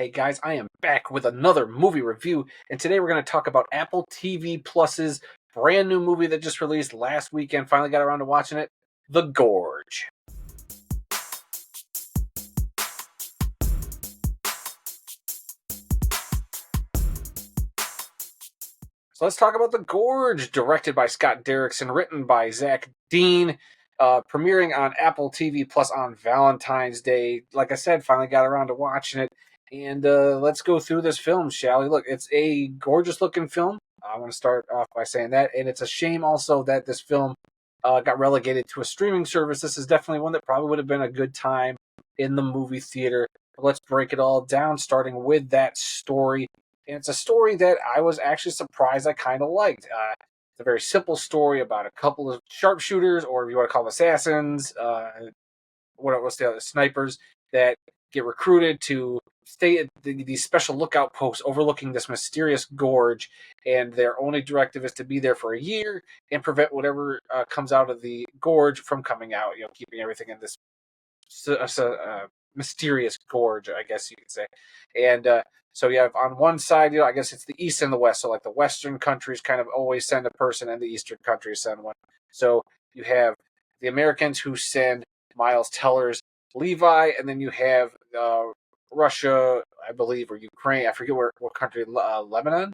Hey guys, I am back with another movie review, and today we're going to talk about Apple TV Plus's brand new movie that just released last weekend. Finally got around to watching it, The Gorge. So let's talk about The Gorge, directed by Scott Derrickson, written by Zach Dean, premiering on Apple TV Plus on Valentine's Day. Like I said, finally got around to watching it, and let's go through this film, shall we? Look, it's a gorgeous looking film. I want to start off by saying that, and it's a shame also that this film got relegated to a streaming service. This is definitely one that probably would have been a good time in the movie theater. But let's break it all down, starting with that story. And it's a story that I was actually surprised I kind of liked. It's a very simple story about a couple of sharpshooters, or if you want to call them assassins, what's the other, snipers, that get recruited to stay at these special lookout posts overlooking this mysterious gorge, and their only directive is to be there for a year and prevent whatever comes out of the gorge from coming out. Keeping everything in this mysterious gorge, I guess you could say. And so you have on one side, I guess it's the east and the west. So like the western countries kind of always send a person, and the eastern countries send one. So you have the Americans who send Miles Teller's Levi, and then you have Russia, I believe, or Ukraine. I forget what country, Lebanon,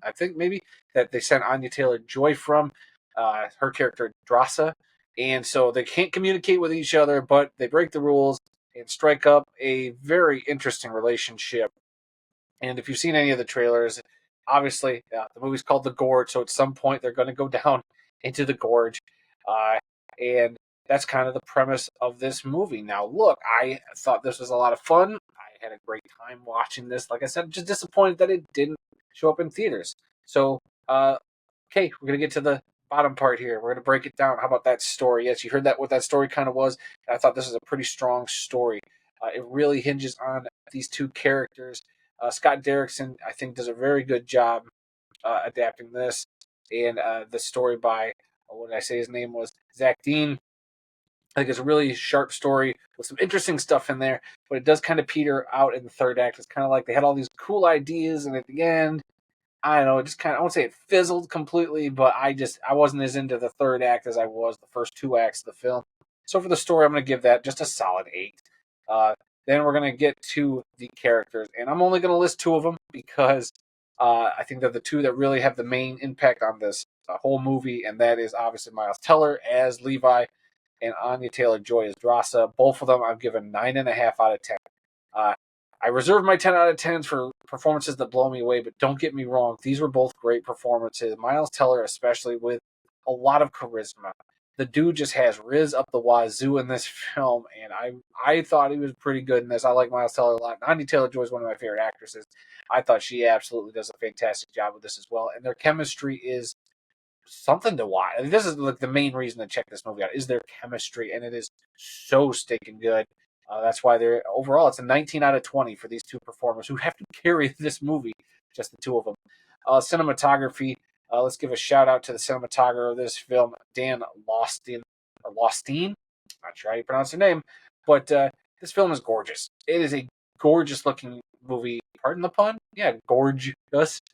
I think maybe, that they sent Anya Taylor-Joy from, her character Drasa. And so they can't communicate with each other, but they break the rules and strike up a very interesting relationship. And if you've seen any of the trailers, obviously the movie's called The Gorge, so at some point they're going to go down into the gorge. And that's kind of the premise of this movie. Now, look, I thought this was a lot of fun. I had a great time watching this. Like I said, just disappointed that it didn't show up in theaters. So, okay, we're going to get to the bottom part here. We're going to break it down. How about that story? Yes, you heard that, what that story kind of was. I thought this is a pretty strong story. It really hinges on these two characters. Scott Derrickson, I think, does a very good job adapting this. And the story by, what did I say his name was? Zach Dean. I think it's a really sharp story with some interesting stuff in there, but it does kind of peter out in the third act. It's kind of like they had all these cool ideas, and at the end, I don't know, it just kind of, I won't say it fizzled completely, but I wasn't as into the third act as I was the first two acts of the film. So for the story, I'm going to give that just a solid 8. Then we're going to get to the characters, and I'm only going to list 2 of them because I think they're the 2 that really have the main impact on this whole movie, and that is obviously Miles Teller as Levi and Anya Taylor-Joy as Drasa. Both of them I've given 9.5 out of 10. Uh, I reserve my 10 out of 10s for performances that blow me away, but don't get me wrong, these were both great performances. Miles Teller, especially, with a lot of charisma. The dude just has Riz up the wazoo in this film, and I thought he was pretty good in this. I like Miles Teller a lot. Anya Taylor-Joy is one of my favorite actresses. I thought she absolutely does a fantastic job with this as well, and their chemistry is something to watch. I mean, this is like the main reason to check this movie out, is their chemistry, and it is so stinking good. That's why they're overall it's a 19 out of 20 for these 2 performers who have to carry this movie, just the 2 of them. Cinematography. Let's give a shout out to the cinematographer of this film, Dan Lostine. Lostine? Not sure how you pronounce her name, but this film is gorgeous. It is a gorgeous looking movie. Pardon the pun? Yeah, gorgeous.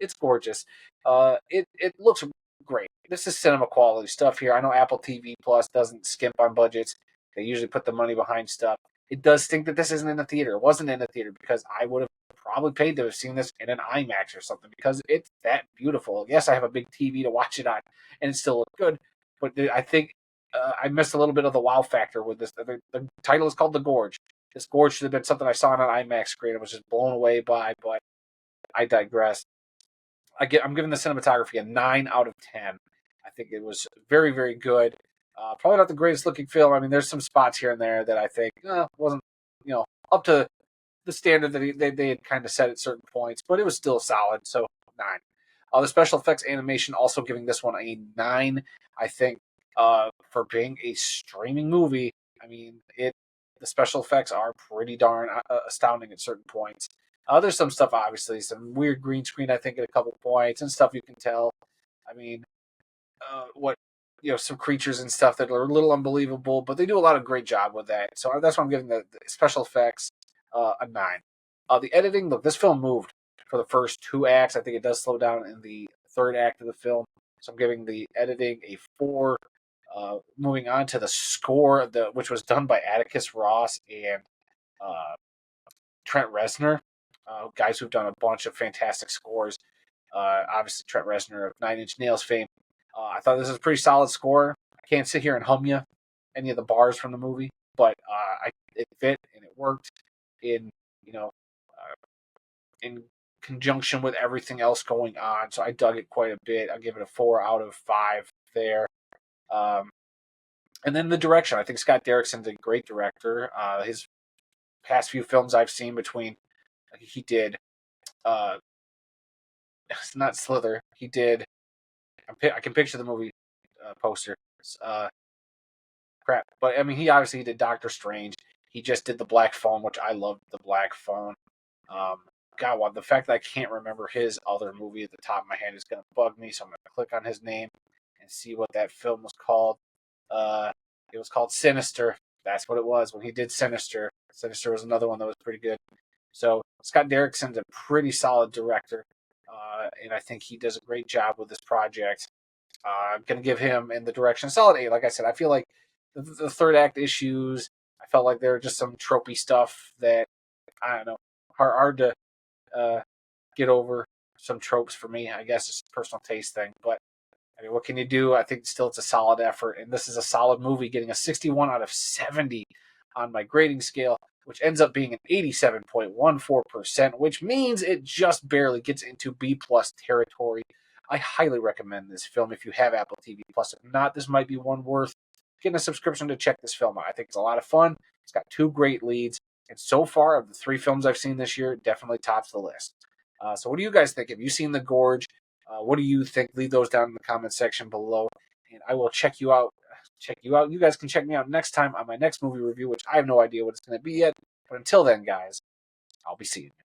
It's gorgeous. It looks great. This is cinema quality stuff here. I know Apple TV Plus doesn't skimp on budgets. They usually put the money behind stuff. It does stink that this isn't in the theater. It wasn't in the theater because I would have probably paid to have seen this in an IMAX or something because it's that beautiful. Yes, I have a big TV to watch it on, and it still looks good. But I think I missed a little bit of the wow factor with this. The title is called The Gorge. This gorge should have been something I saw on an IMAX screen. I was just blown away by, but I digress. I'm giving the cinematography a 9 out of 10. I think it was very, very good. Probably not the greatest looking film. I mean, there's some spots here and there that I think wasn't, up to the standard that they had kind of set at certain points, but it was still solid. So 9. The special effects animation also giving this one a 9. I think for being a streaming movie, I mean, the special effects are pretty darn astounding at certain points. There's some stuff, obviously, some weird green screen, I think, at a couple points, and stuff you can tell. I mean, some creatures and stuff that are a little unbelievable, but they do a lot of great job with that. So that's why I'm giving the special effects a 9. The editing, look, this film moved for the first 2 acts. I think it does slow down in the third act of the film. So I'm giving the editing a 4. Moving on to the score, which was done by Atticus Ross and uh, Trent Reznor, guys who've done a bunch of fantastic scores. Obviously, Trent Reznor of Nine Inch Nails fame. I thought this was a pretty solid score. I can't sit here and hum you any of the bars from the movie, but it fit and it worked in you know in conjunction with everything else going on. So I dug it quite a bit. I'll give it a 4 out of 5 there. Um, and then the direction. I think Scott Derrickson's a great director. His past few films I've seen between he did it's not Slither. He did. I can picture the movie poster. Uh, Crap, but I mean, he obviously did Doctor Strange. He just did the Black Phone, which I loved. The Black Phone. Um, God, well, the fact that I can't remember his other movie at the top of my head is going to bug me. So I'm going to click on his name and see what that film was called. Uh, it was called Sinister. That's what it was when he did Sinister. Sinister was another one that was pretty good. So Scott Derrickson's a pretty solid director, and I think he does a great job with this project. I'm going to give him in the direction solid 8. Like I said, I feel like the third act issues, I felt like there were just some tropey stuff that, I don't know, hard to get over. Some tropes for me. I guess it's a personal taste thing. But, I mean, what can you do? I think still it's a solid effort. And this is a solid movie, getting a 61 out of 70 on my grading scale, which ends up being an 87.14%, which means it just barely gets into B plus territory. I highly recommend this film if you have Apple TV Plus. If not, this might be one worth getting a subscription to check this film out. I think it's a lot of fun. It's got 2 great leads, and so far of the 3 films I've seen this year, it definitely tops the list. So, what do you guys think? Have you seen The Gorge? What do you think? Leave those down in the comment section below, and I will check you out. You guys can check me out next time on my next movie review, which I have no idea what it's going to be yet. But until then, guys, I'll be seeing you.